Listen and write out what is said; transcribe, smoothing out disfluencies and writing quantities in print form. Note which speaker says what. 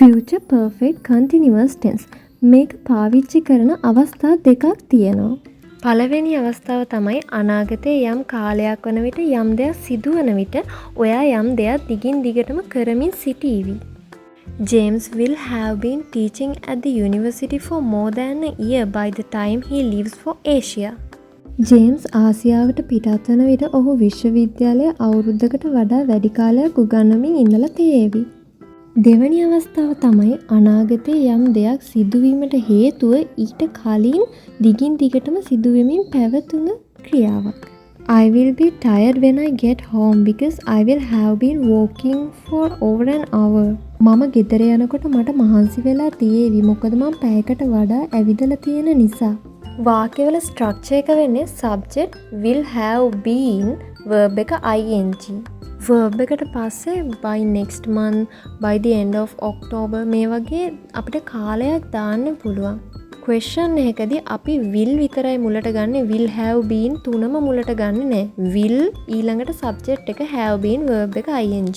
Speaker 1: future perfect continuous tense. මේක පාවිච්චි කරන අවස්ථා දෙකක් තියෙනවා. පළවෙනි අවස්ථාව තමයි අනාගතයේ යම් කාලයක් වන විට යම් දෙයක් සිදු වන විට ඔයා යම් දෙයක් දිගින් දිගටම කරමින් සිටීවි. James will have been teaching at the university for more than a year by the time he leaves for Asia. James ආසියාවට පිටත් වන විට ඔහු විශ්වවිද්‍යාලයේ අවුරුද්දකට වඩා වැඩි කාලයක් උගන්වමින් ඉඳලා තියෙවි. දෙවැනි අවස්ථාව තමයි අනාගතයේ යම් දෙයක් සිදුවීමට හේතුව ඊට කලින් දිගින් දිගටම සිදුවෙමින් පැවතුන ක්‍රියාවක්. I will be tired when I get home because I will have been walking for over an hour. මම ගෙදර යනකොට මට මහන්සි වෙලා තියෙවි මොකද මම පැයකට වඩා ඇවිදලා තියෙන නිසා. වාක්‍යවල ස්ට්‍රක්චර් එක වෙන්නේ subject will have been verb එක ing. verb එකට පස්සේ by next month, by the end of October මේ වගේ අපිට කාලයක් දාන්න පුළුවන්. question එකකදී අපි will විතරයි මුලට ගන්න, will have been තුනම මුලට ගන්න නෑ. will ඊළඟට subject එක have been verb එක ing.